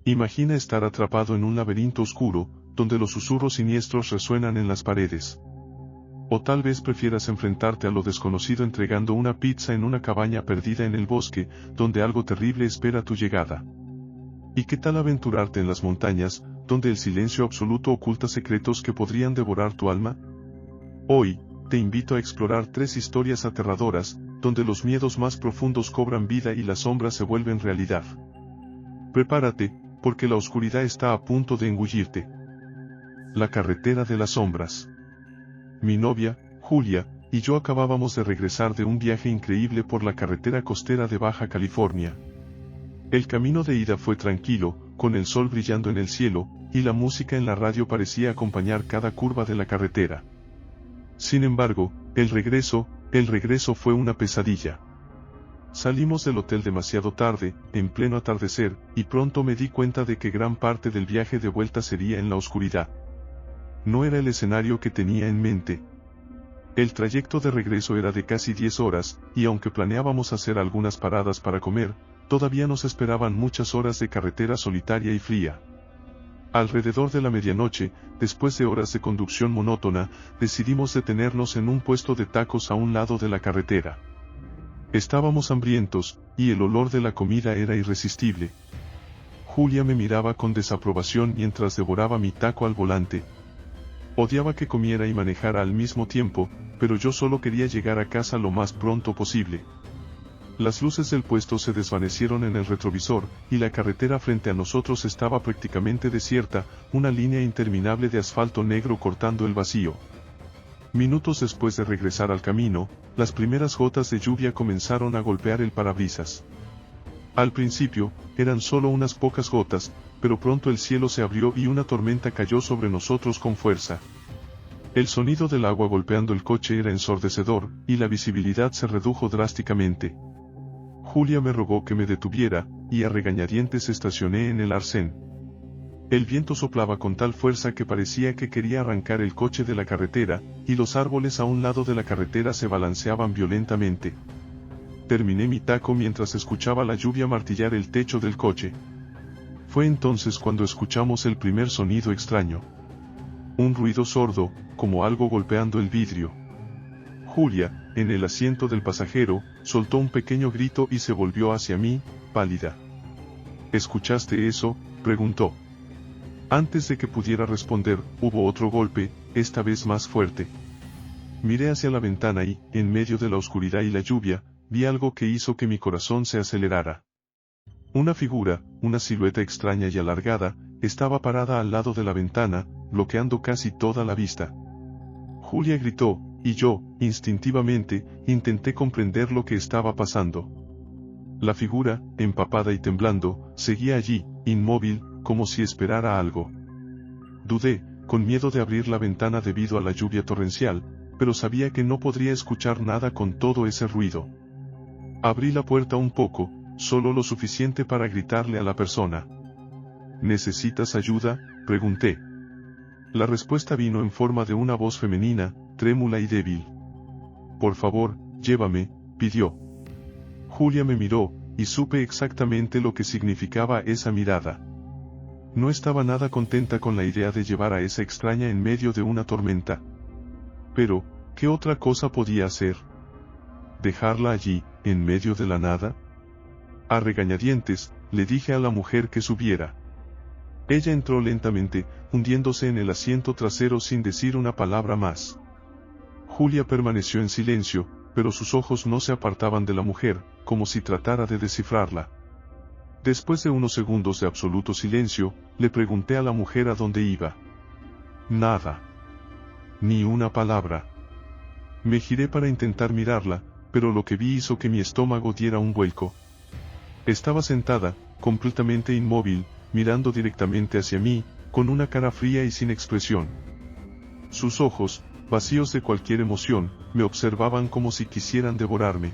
Imagina estar atrapado en un laberinto oscuro, donde los susurros siniestros resuenan en las paredes. O tal vez prefieras enfrentarte a lo desconocido entregando una pizza en una cabaña perdida en el bosque, donde algo terrible espera tu llegada. ¿Y qué tal aventurarte en las montañas, donde el silencio absoluto oculta secretos que podrían devorar tu alma? Hoy, te invito a explorar 3 historias aterradoras, donde los miedos más profundos cobran vida y las sombras se vuelven realidad. Prepárate, porque la oscuridad está a punto de engullirte. La carretera de las sombras. Mi novia, Julia, y yo acabábamos de regresar de un viaje increíble por la carretera costera de Baja California. El camino de ida fue tranquilo, con el sol brillando en el cielo, y la música en la radio parecía acompañar cada curva de la carretera. Sin embargo, el regreso fue una pesadilla. Salimos del hotel demasiado tarde, en pleno atardecer, y pronto me di cuenta de que gran parte del viaje de vuelta sería en la oscuridad. No era el escenario que tenía en mente. El trayecto de regreso era de casi 10 horas, y aunque planeábamos hacer algunas paradas para comer, todavía nos esperaban muchas horas de carretera solitaria y fría. Alrededor de la medianoche, después de horas de conducción monótona, decidimos detenernos en un puesto de tacos a un lado de la carretera. Estábamos hambrientos, y el olor de la comida era irresistible. Julia me miraba con desaprobación mientras devoraba mi taco al volante. Odiaba que comiera y manejara al mismo tiempo, pero yo solo quería llegar a casa lo más pronto posible. Las luces del puesto se desvanecieron en el retrovisor, y la carretera frente a nosotros estaba prácticamente desierta, una línea interminable de asfalto negro cortando el vacío. Minutos después de regresar al camino, las primeras gotas de lluvia comenzaron a golpear el parabrisas. Al principio, eran solo unas pocas gotas, pero pronto el cielo se abrió y una tormenta cayó sobre nosotros con fuerza. El sonido del agua golpeando el coche era ensordecedor, y la visibilidad se redujo drásticamente. Julia me rogó que me detuviera, y a regañadientes estacioné en el arcén. El viento soplaba con tal fuerza que parecía que quería arrancar el coche de la carretera, y los árboles a un lado de la carretera se balanceaban violentamente. Terminé mi taco mientras escuchaba la lluvia martillar el techo del coche. Fue entonces cuando escuchamos el primer sonido extraño. Un ruido sordo, como algo golpeando el vidrio. Julia, en el asiento del pasajero, soltó un pequeño grito y se volvió hacia mí, pálida. ¿Escuchaste eso?, preguntó. Antes de que pudiera responder, hubo otro golpe, esta vez más fuerte. Miré hacia la ventana y, en medio de la oscuridad y la lluvia, vi algo que hizo que mi corazón se acelerara. Una figura, una silueta extraña y alargada, estaba parada al lado de la ventana, bloqueando casi toda la vista. Julia gritó, y yo, instintivamente, intenté comprender lo que estaba pasando. La figura, empapada y temblando, seguía allí, inmóvil, como si esperara algo. Dudé, con miedo de abrir la ventana debido a la lluvia torrencial, pero sabía que no podría escuchar nada con todo ese ruido. Abrí la puerta un poco, solo lo suficiente para gritarle a la persona. ¿Necesitas ayuda?, pregunté. La respuesta vino en forma de una voz femenina, trémula y débil. Por favor, llévame, pidió. Julia me miró, y supe exactamente lo que significaba esa mirada. No estaba nada contenta con la idea de llevar a esa extraña en medio de una tormenta. Pero, ¿qué otra cosa podía hacer? ¿Dejarla allí, en medio de la nada? A regañadientes, le dije a la mujer que subiera. Ella entró lentamente, hundiéndose en el asiento trasero sin decir una palabra más. Julia permaneció en silencio, pero sus ojos no se apartaban de la mujer, como si tratara de descifrarla. Después de unos segundos de absoluto silencio, le pregunté a la mujer a dónde iba. Nada. Ni una palabra. Me giré para intentar mirarla, pero lo que vi hizo que mi estómago diera un vuelco. Estaba sentada, completamente inmóvil, mirando directamente hacia mí, con una cara fría y sin expresión. Sus ojos, vacíos de cualquier emoción, me observaban como si quisieran devorarme.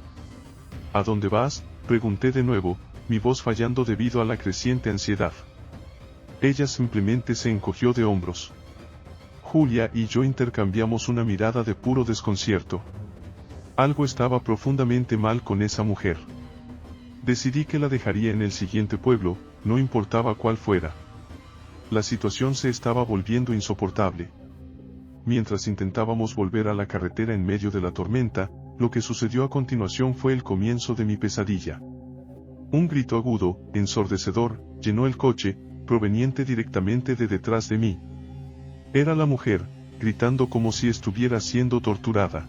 ¿A dónde vas?, pregunté de nuevo, mi voz fallando debido a la creciente ansiedad. Ella simplemente se encogió de hombros. Julia y yo intercambiamos una mirada de puro desconcierto. Algo estaba profundamente mal con esa mujer. Decidí que la dejaría en el siguiente pueblo, no importaba cuál fuera. La situación se estaba volviendo insoportable. Mientras intentábamos volver a la carretera en medio de la tormenta, lo que sucedió a continuación fue el comienzo de mi pesadilla. Un grito agudo, ensordecedor, llenó el coche, proveniente directamente de detrás de mí. Era la mujer, gritando como si estuviera siendo torturada.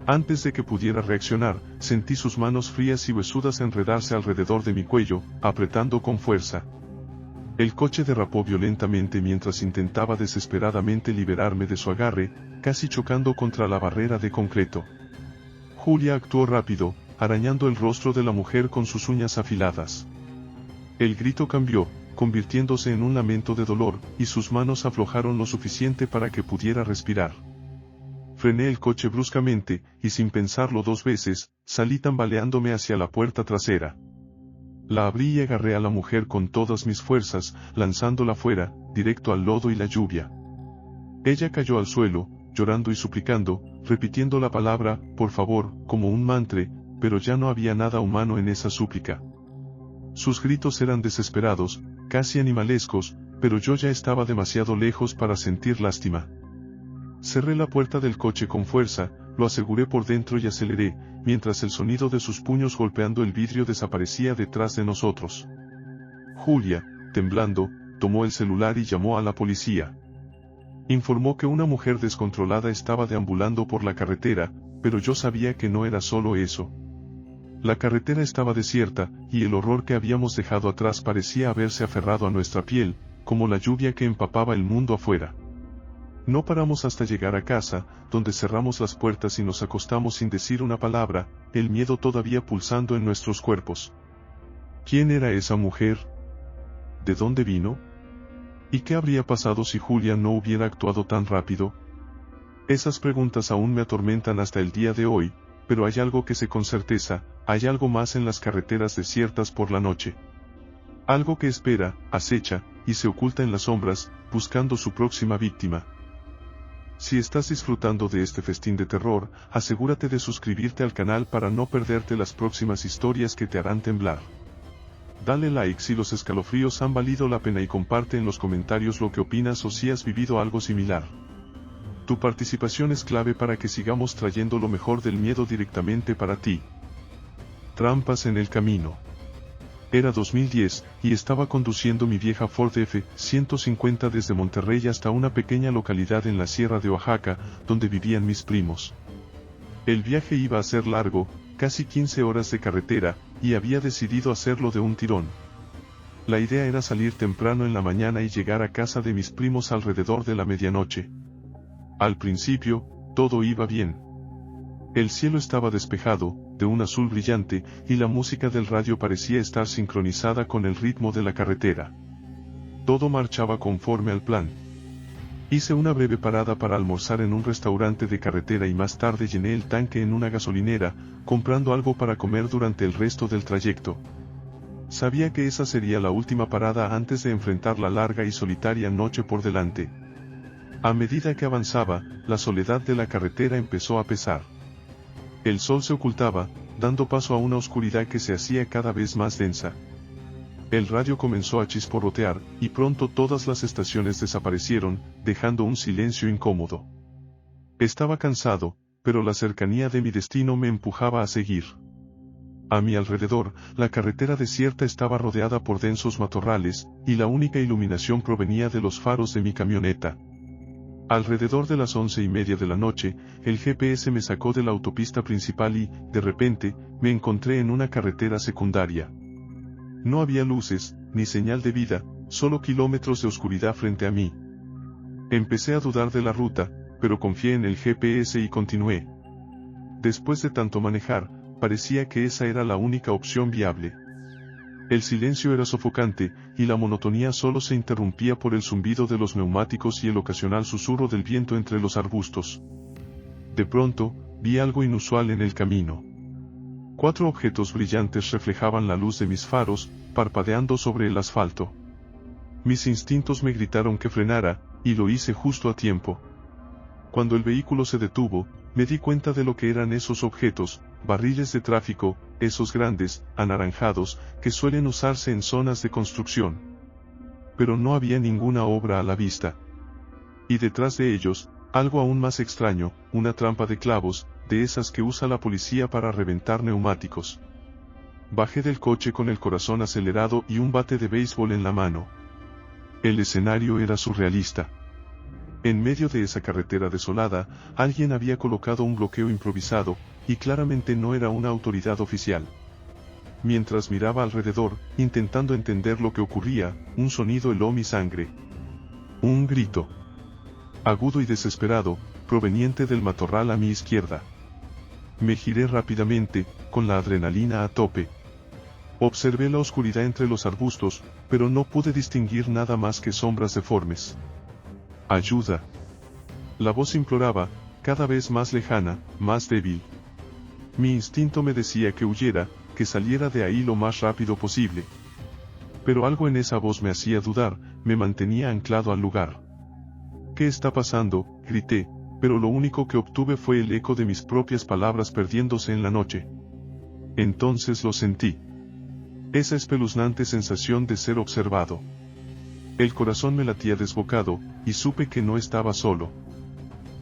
Antes de que pudiera reaccionar, sentí sus manos frías y huesudas enredarse alrededor de mi cuello, apretando con fuerza. El coche derrapó violentamente mientras intentaba desesperadamente liberarme de su agarre, casi chocando contra la barrera de concreto. Julia actuó rápido, arañando el rostro de la mujer con sus uñas afiladas. El grito cambió, convirtiéndose en un lamento de dolor, y sus manos aflojaron lo suficiente para que pudiera respirar. Frené el coche bruscamente, y sin pensarlo dos veces, salí tambaleándome hacia la puerta trasera. La abrí y agarré a la mujer con todas mis fuerzas, lanzándola fuera, directo al lodo y la lluvia. Ella cayó al suelo, llorando y suplicando, repitiendo la palabra, por favor, como un mantra, pero ya no había nada humano en esa súplica. Sus gritos eran desesperados, casi animalescos, pero yo ya estaba demasiado lejos para sentir lástima. Cerré la puerta del coche con fuerza, lo aseguré por dentro y aceleré, mientras el sonido de sus puños golpeando el vidrio desaparecía detrás de nosotros. Julia, temblando, tomó el celular y llamó a la policía. Informó que una mujer descontrolada estaba deambulando por la carretera, pero yo sabía que no era solo eso. La carretera estaba desierta, y el horror que habíamos dejado atrás parecía haberse aferrado a nuestra piel, como la lluvia que empapaba el mundo afuera. No paramos hasta llegar a casa, donde cerramos las puertas y nos acostamos sin decir una palabra, el miedo todavía pulsando en nuestros cuerpos. ¿Quién era esa mujer? ¿De dónde vino? ¿Y qué habría pasado si Julia no hubiera actuado tan rápido? Esas preguntas aún me atormentan hasta el día de hoy, pero hay algo que sé con certeza, hay algo más en las carreteras desiertas por la noche. Algo que espera, acecha, y se oculta en las sombras, buscando su próxima víctima. Si estás disfrutando de este festín de terror, asegúrate de suscribirte al canal para no perderte las próximas historias que te harán temblar. Dale like si los escalofríos han valido la pena y comparte en los comentarios lo que opinas o si has vivido algo similar. Tu participación es clave para que sigamos trayendo lo mejor del miedo directamente para ti. Trampas en el camino. Era 2010, y estaba conduciendo mi vieja Ford F-150 desde Monterrey hasta una pequeña localidad en la sierra de Oaxaca, donde vivían mis primos. El viaje iba a ser largo, casi 15 horas de carretera, y había decidido hacerlo de un tirón. La idea era salir temprano en la mañana y llegar a casa de mis primos alrededor de la medianoche. Al principio, todo iba bien. El cielo estaba despejado, de un azul brillante, y la música del radio parecía estar sincronizada con el ritmo de la carretera. Todo marchaba conforme al plan. Hice una breve parada para almorzar en un restaurante de carretera y más tarde llené el tanque en una gasolinera, comprando algo para comer durante el resto del trayecto. Sabía que esa sería la última parada antes de enfrentar la larga y solitaria noche por delante. A medida que avanzaba, la soledad de la carretera empezó a pesar. El sol se ocultaba, dando paso a una oscuridad que se hacía cada vez más densa. El radio comenzó a chisporrotear, y pronto todas las estaciones desaparecieron, dejando un silencio incómodo. Estaba cansado, pero la cercanía de mi destino me empujaba a seguir. A mi alrededor, la carretera desierta estaba rodeada por densos matorrales, y la única iluminación provenía de los faros de mi camioneta. Alrededor de las 11:30 de la noche, el GPS me sacó de la autopista principal y, de repente, me encontré en una carretera secundaria. No había luces, ni señal de vida, solo kilómetros de oscuridad frente a mí. Empecé a dudar de la ruta, pero confié en el GPS y continué. Después de tanto manejar, parecía que esa era la única opción viable. El silencio era sofocante, y la monotonía solo se interrumpía por el zumbido de los neumáticos y el ocasional susurro del viento entre los arbustos. De pronto, vi algo inusual en el camino. 4 objetos brillantes reflejaban la luz de mis faros, parpadeando sobre el asfalto. Mis instintos me gritaron que frenara, y lo hice justo a tiempo. Cuando el vehículo se detuvo, me di cuenta de lo que eran esos objetos, barriles de tráfico, esos grandes, anaranjados, que suelen usarse en zonas de construcción. Pero no había ninguna obra a la vista. Y detrás de ellos, algo aún más extraño, una trampa de clavos, de esas que usa la policía para reventar neumáticos. Bajé del coche con el corazón acelerado y un bate de béisbol en la mano. El escenario era surrealista. En medio de esa carretera desolada, alguien había colocado un bloqueo improvisado, y claramente no era una autoridad oficial. Mientras miraba alrededor, intentando entender lo que ocurría, un sonido heló mi sangre. Un grito. Agudo y desesperado, proveniente del matorral a mi izquierda. Me giré rápidamente, con la adrenalina a tope. Observé la oscuridad entre los arbustos, pero no pude distinguir nada más que sombras deformes. ¡Ayuda! La voz imploraba, cada vez más lejana, más débil. Mi instinto me decía que huyera, que saliera de ahí lo más rápido posible. Pero algo en esa voz me hacía dudar, me mantenía anclado al lugar. ¿Qué está pasando?, grité, pero lo único que obtuve fue el eco de mis propias palabras perdiéndose en la noche. Entonces lo sentí. Esa espeluznante sensación de ser observado. El corazón me latía desbocado, y supe que no estaba solo.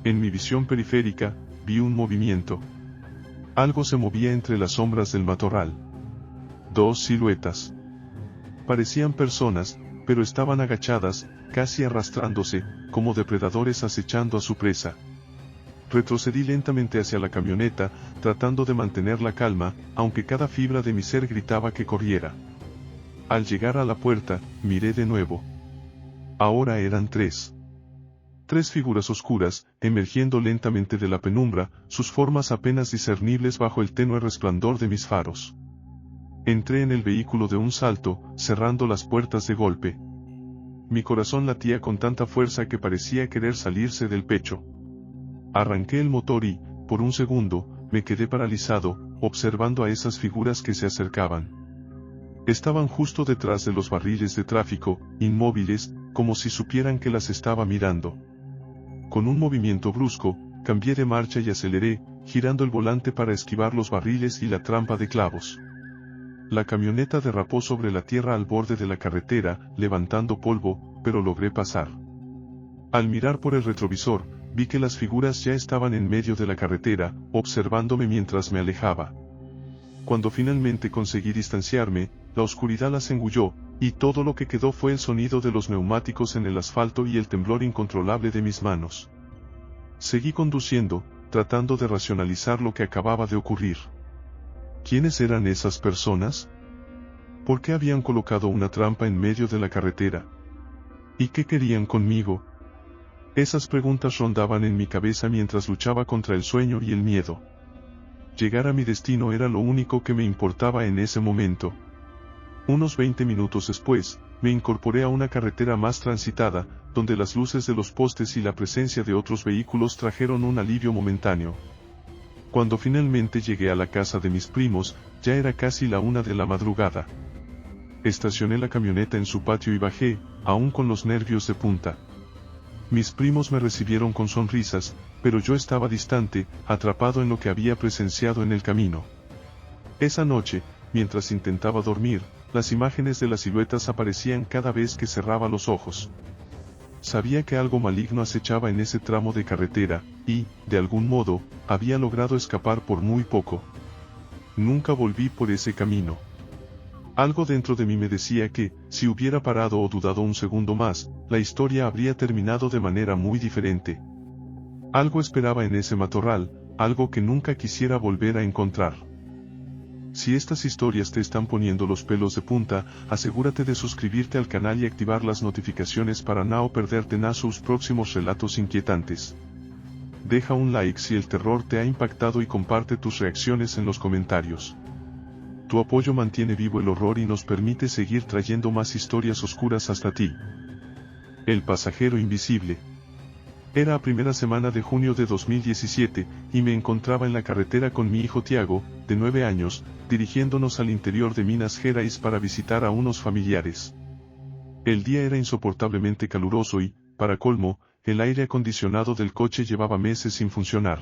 En mi visión periférica, vi un movimiento. Algo se movía entre las sombras del matorral. Dos siluetas. Parecían personas, pero estaban agachadas, casi arrastrándose, como depredadores acechando a su presa. Retrocedí lentamente hacia la camioneta, tratando de mantener la calma, aunque cada fibra de mi ser gritaba que corriera. Al llegar a la puerta, miré de nuevo. Ahora eran tres. Tres figuras oscuras, emergiendo lentamente de la penumbra, sus formas apenas discernibles bajo el tenue resplandor de mis faros. Entré en el vehículo de un salto, cerrando las puertas de golpe. Mi corazón latía con tanta fuerza que parecía querer salirse del pecho. Arranqué el motor y, por un segundo, me quedé paralizado, observando a esas figuras que se acercaban. Estaban justo detrás de los barriles de tráfico, inmóviles, como si supieran que las estaba mirando. Con un movimiento brusco, cambié de marcha y aceleré, girando el volante para esquivar los barriles y la trampa de clavos. La camioneta derrapó sobre la tierra al borde de la carretera, levantando polvo, pero logré pasar. Al mirar por el retrovisor, vi que las figuras ya estaban en medio de la carretera, observándome mientras me alejaba. Cuando finalmente conseguí distanciarme, la oscuridad las engulló, y todo lo que quedó fue el sonido de los neumáticos en el asfalto y el temblor incontrolable de mis manos. Seguí conduciendo, tratando de racionalizar lo que acababa de ocurrir. ¿Quiénes eran esas personas? ¿Por qué habían colocado una trampa en medio de la carretera? ¿Y qué querían conmigo? Esas preguntas rondaban en mi cabeza mientras luchaba contra el sueño y el miedo. Llegar a mi destino era lo único que me importaba en ese momento. Unos 20 minutos después, me incorporé a una carretera más transitada, donde las luces de los postes y la presencia de otros vehículos trajeron un alivio momentáneo. Cuando finalmente llegué a la casa de mis primos, ya era casi la 1 de la madrugada. Estacioné la camioneta en su patio y bajé, aún con los nervios de punta. Mis primos me recibieron con sonrisas, pero yo estaba distante, atrapado en lo que había presenciado en el camino. Esa noche, mientras intentaba dormir, las imágenes de las siluetas aparecían cada vez que cerraba los ojos. Sabía que algo maligno acechaba en ese tramo de carretera, y, de algún modo, había logrado escapar por muy poco. Nunca volví por ese camino. Algo dentro de mí me decía que, si hubiera parado o dudado un segundo más, la historia habría terminado de manera muy diferente. Algo esperaba en ese matorral, algo que nunca quisiera volver a encontrar. Si estas historias te están poniendo los pelos de punta, asegúrate de suscribirte al canal y activar las notificaciones para no perderte sus próximos relatos inquietantes. Deja un like si el terror te ha impactado y comparte tus reacciones en los comentarios. Tu apoyo mantiene vivo el horror y nos permite seguir trayendo más historias oscuras hasta ti. El pasajero invisible. Era a primera semana de junio de 2017, y me encontraba en la carretera con mi hijo Tiago, de 9 años, dirigiéndonos al interior de Minas Gerais para visitar a unos familiares. El día era insoportablemente caluroso y, para colmo, el aire acondicionado del coche llevaba meses sin funcionar.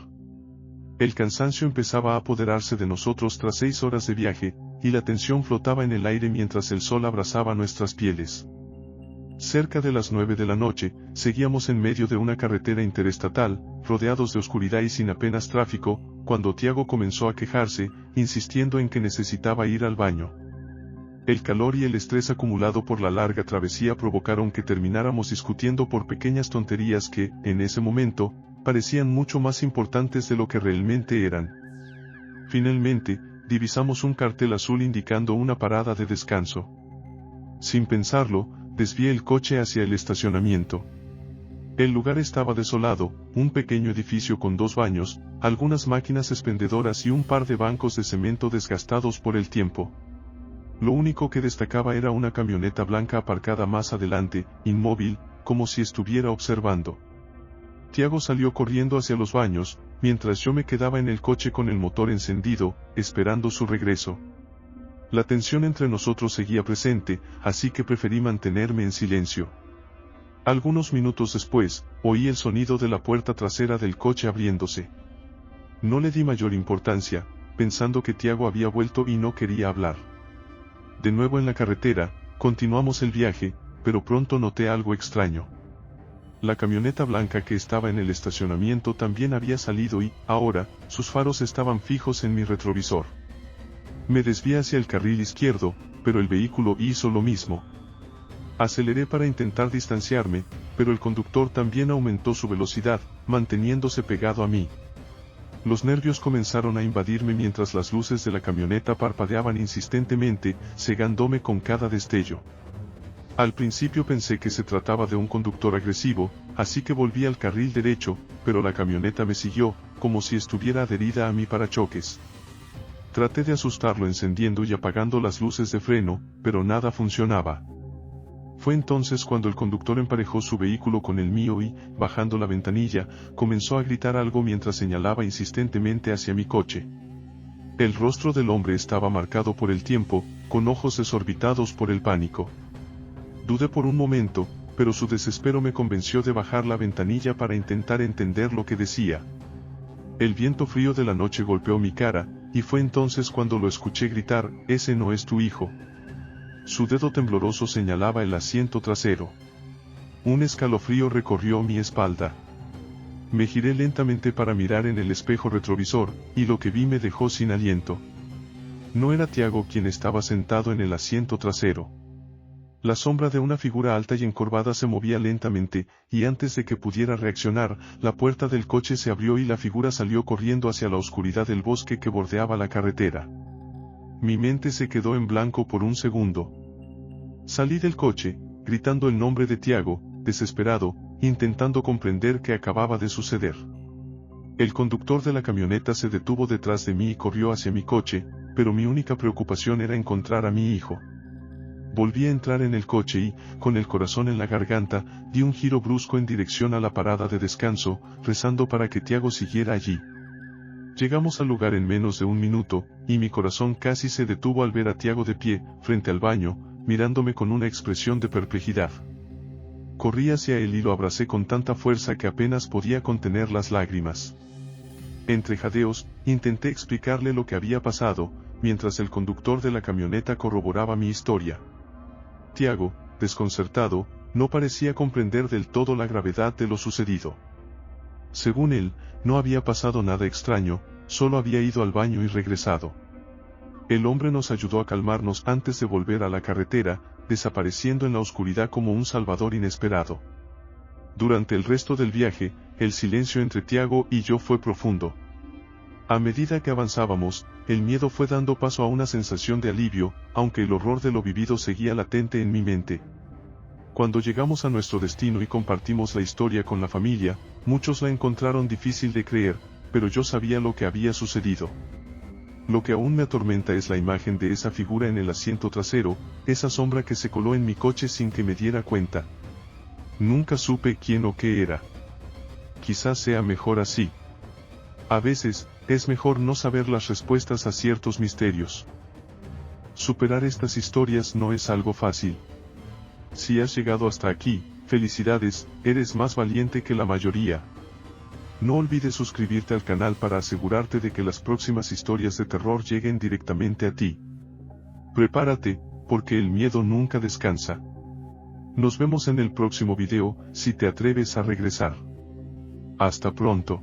El cansancio empezaba a apoderarse de nosotros tras 6 horas de viaje, y la tensión flotaba en el aire mientras el sol abrasaba nuestras pieles. Cerca de las 9 de la noche, seguíamos en medio de una carretera interestatal, rodeados de oscuridad y sin apenas tráfico, cuando Tiago comenzó a quejarse, insistiendo en que necesitaba ir al baño. El calor y el estrés acumulado por la larga travesía provocaron que termináramos discutiendo por pequeñas tonterías que, en ese momento, parecían mucho más importantes de lo que realmente eran. Finalmente, divisamos un cartel azul indicando una parada de descanso. Sin pensarlo, desvié el coche hacia el estacionamiento. El lugar estaba desolado, un pequeño edificio con 2 baños, algunas máquinas expendedoras y un par de bancos de cemento desgastados por el tiempo. Lo único que destacaba era una camioneta blanca aparcada más adelante, inmóvil, como si estuviera observando. Tiago salió corriendo hacia los baños, mientras yo me quedaba en el coche con el motor encendido, esperando su regreso. La tensión entre nosotros seguía presente, así que preferí mantenerme en silencio. Algunos minutos después, oí el sonido de la puerta trasera del coche abriéndose. No le di mayor importancia, pensando que Tiago había vuelto y no quería hablar. De nuevo en la carretera, continuamos el viaje, pero pronto noté algo extraño. La camioneta blanca que estaba en el estacionamiento también había salido y, ahora, sus faros estaban fijos en mi retrovisor. Me desvié hacia el carril izquierdo, pero el vehículo hizo lo mismo. Aceleré para intentar distanciarme, pero el conductor también aumentó su velocidad, manteniéndose pegado a mí. Los nervios comenzaron a invadirme mientras las luces de la camioneta parpadeaban insistentemente, cegándome con cada destello. Al principio pensé que se trataba de un conductor agresivo, así que volví al carril derecho, pero la camioneta me siguió, como si estuviera adherida a mi parachoques. Traté de asustarlo encendiendo y apagando las luces de freno, pero nada funcionaba. Fue entonces cuando el conductor emparejó su vehículo con el mío y, bajando la ventanilla, comenzó a gritar algo mientras señalaba insistentemente hacia mi coche. El rostro del hombre estaba marcado por el tiempo, con ojos desorbitados por el pánico. Dudé por un momento, pero su desespero me convenció de bajar la ventanilla para intentar entender lo que decía. El viento frío de la noche golpeó mi cara, y fue entonces cuando lo escuché gritar: «Ese no es tu hijo». Su dedo tembloroso señalaba el asiento trasero. Un escalofrío recorrió mi espalda. Me giré lentamente para mirar en el espejo retrovisor, y lo que vi me dejó sin aliento. No era Tiago quien estaba sentado en el asiento trasero. La sombra de una figura alta y encorvada se movía lentamente, y antes de que pudiera reaccionar, la puerta del coche se abrió y la figura salió corriendo hacia la oscuridad del bosque que bordeaba la carretera. Mi mente se quedó en blanco por un segundo. Salí del coche, gritando el nombre de Tiago, desesperado, intentando comprender qué acababa de suceder. El conductor de la camioneta se detuvo detrás de mí y corrió hacia mi coche, pero mi única preocupación era encontrar a mi hijo. Volví a entrar en el coche y, con el corazón en la garganta, di un giro brusco en dirección a la parada de descanso, rezando para que Tiago siguiera allí. Llegamos al lugar en menos de un minuto, y mi corazón casi se detuvo al ver a Tiago de pie, frente al baño, mirándome con una expresión de perplejidad. Corrí hacia él y lo abracé con tanta fuerza que apenas podía contener las lágrimas. Entre jadeos, intenté explicarle lo que había pasado, mientras el conductor de la camioneta corroboraba mi historia. Tiago, desconcertado, no parecía comprender del todo la gravedad de lo sucedido. Según él, no había pasado nada extraño, solo había ido al baño y regresado. El hombre nos ayudó a calmarnos antes de volver a la carretera, desapareciendo en la oscuridad como un salvador inesperado. Durante el resto del viaje, el silencio entre Tiago y yo fue profundo. A medida que avanzábamos, el miedo fue dando paso a una sensación de alivio, aunque el horror de lo vivido seguía latente en mi mente. Cuando llegamos a nuestro destino y compartimos la historia con la familia, muchos la encontraron difícil de creer, pero yo sabía lo que había sucedido. Lo que aún me atormenta es la imagen de esa figura en el asiento trasero, esa sombra que se coló en mi coche sin que me diera cuenta. Nunca supe quién o qué era. Quizás sea mejor así. A veces, es mejor no saber las respuestas a ciertos misterios. Superar estas historias no es algo fácil. Si has llegado hasta aquí, felicidades, eres más valiente que la mayoría. No olvides suscribirte al canal para asegurarte de que las próximas historias de terror lleguen directamente a ti. Prepárate, porque el miedo nunca descansa. Nos vemos en el próximo video, si te atreves a regresar. Hasta pronto.